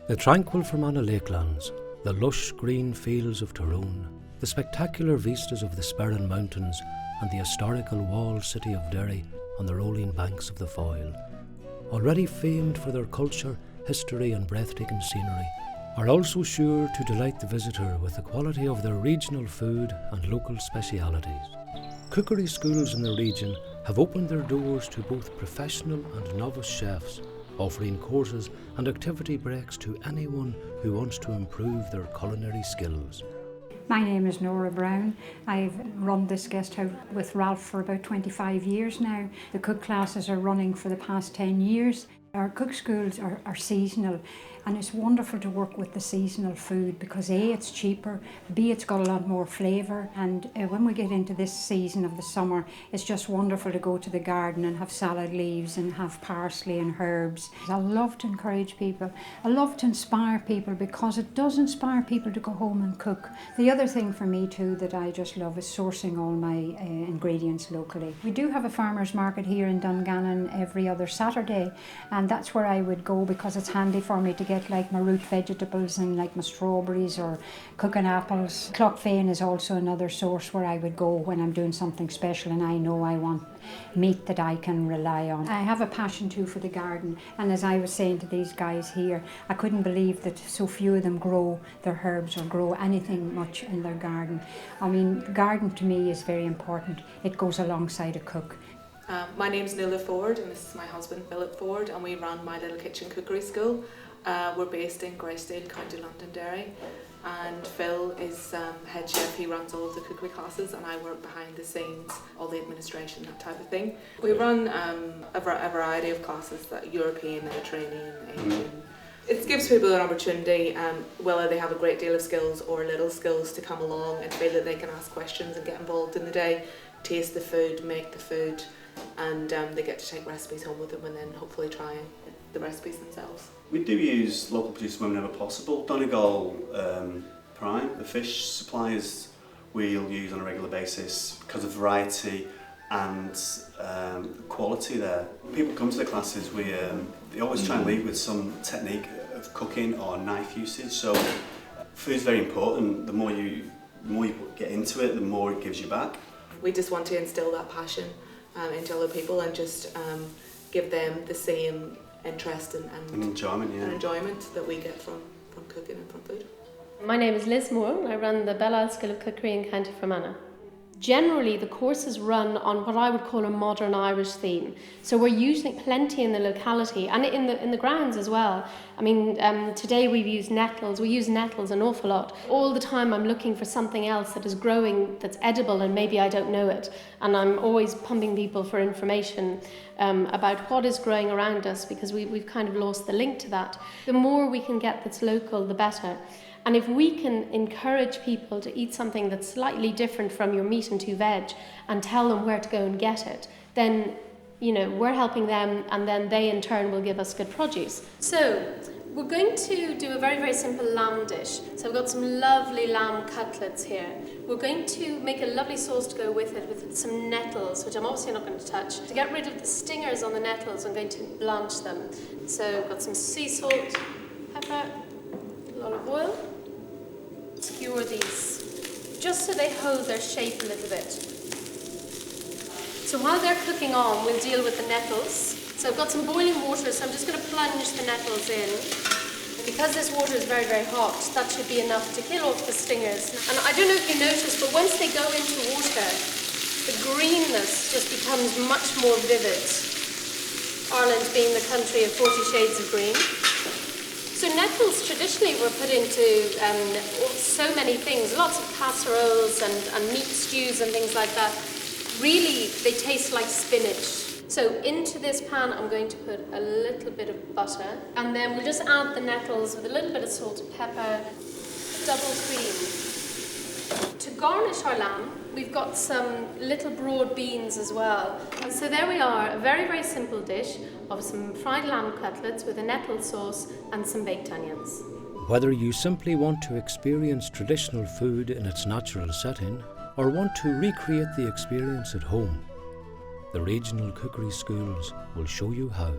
The tranquil Fermanagh lakelands, the lush green fields of Tyrone, the spectacular vistas of the Sperrin Mountains and the historical walled city of Derry on the rolling banks of the Foyle, already famed for their culture, history and breathtaking scenery, are also sure to delight the visitor with the quality of their regional food and local specialities. Cookery schools in the region have opened their doors to both professional and novice chefs, offering courses and activity breaks to anyone who wants to improve their culinary skills. My name is Nora Brown. I've run this guest house with Ralph for about 25 years now. The cook classes are running for the past 10 years. Our cook schools are seasonal, and it's wonderful to work with the seasonal food because A, it's cheaper, B, it's got a lot more flavour, and when we get into this season of the summer, it's just wonderful to go to the garden and have salad leaves and have parsley and herbs. I love to encourage people. I love to inspire people because it does inspire people to go home and cook. The other thing for me too that I just love is sourcing all my ingredients locally. We do have a farmers market here in Dungannon every other Saturday, and that's where I would go because it's handy for me to get like my root vegetables and like my strawberries or cooking apples. Clough-Fane is also another source where I would go when I'm doing something special and I know I want meat that I can rely on. I have a passion too for the garden, and as I was saying to these guys here, I couldn't believe that so few of them grow their herbs or grow anything much in their garden. I mean, the garden to me is very important. It goes alongside a cook. My name's Nuala Ford and this is my husband Philip Ford, and we run My Little Kitchen Cookery School. We're based in Graysdale, County Londonderry, and Phil is head chef. He runs all of the cookery classes and I work behind the scenes, all the administration, that type of thing. We run a variety of classes, that European, Mediterranean, Asian. It gives people an opportunity, whether they have a great deal of skills or little skills, to come along and feel that they can ask questions and get involved in the day, taste the food, make the food, and they get to take recipes home with them and then hopefully try the recipes themselves. We do use local producers whenever possible. Donegal Prime, the fish suppliers we'll use on a regular basis because of variety and quality there. When people come to the classes, they always try and lead with some technique of cooking or knife usage. So food's very important. The more you get into it, the more it gives you back. We just want to instill that passion into other people and just give them the same interest and enjoyment that we get from cooking and from food. My name is Liz Moore and I run the Belle Isle School of Cookery in County Fermanagh. Generally, the courses run on what I would call a modern Irish theme. So we're using plenty in the locality and in the grounds as well. I mean, today we've used nettles. We use nettles an awful lot. All the time I'm looking for something else that is growing, that's edible, and maybe I don't know it. And I'm always pumping people for information about what is growing around us, because we've kind of lost the link to that. The more we can get that's local, the better. And if we can encourage people to eat something that's slightly different from your meat and 2 veg and tell them where to go and get it, then, you know, we're helping them, and then they in turn will give us good produce. So we're going to do a very, very simple lamb dish. So I've got some lovely lamb cutlets here. We're going to make a lovely sauce to go with it, with some nettles, which I'm obviously not going to touch. To get rid of the stingers on the nettles, I'm going to blanch them. So I've got some sea salt, pepper, olive oil. Skewer these just so they hold their shape a little bit. So while they're cooking on, we'll deal with the nettles. So I've got some boiling water, so I'm just going to plunge the nettles in. Because this water is very, very hot, that should be enough to kill off the stingers. And I don't know if you noticed, but once they go into water, the greenness just becomes much more vivid. Ireland being the country of 40 shades of green. So nettles traditionally were put into so many things, lots of casseroles and meat stews and things like that. Really, they taste like spinach. So into this pan, I'm going to put a little bit of butter, and then we'll just add the nettles with a little bit of salt and pepper, double cream. To garnish our lamb, we've got some little broad beans as well. And so there we are, a very, very simple dish of some fried lamb cutlets with a nettle sauce and some baked onions. Whether you simply want to experience traditional food in its natural setting or want to recreate the experience at home, the regional cookery schools will show you how.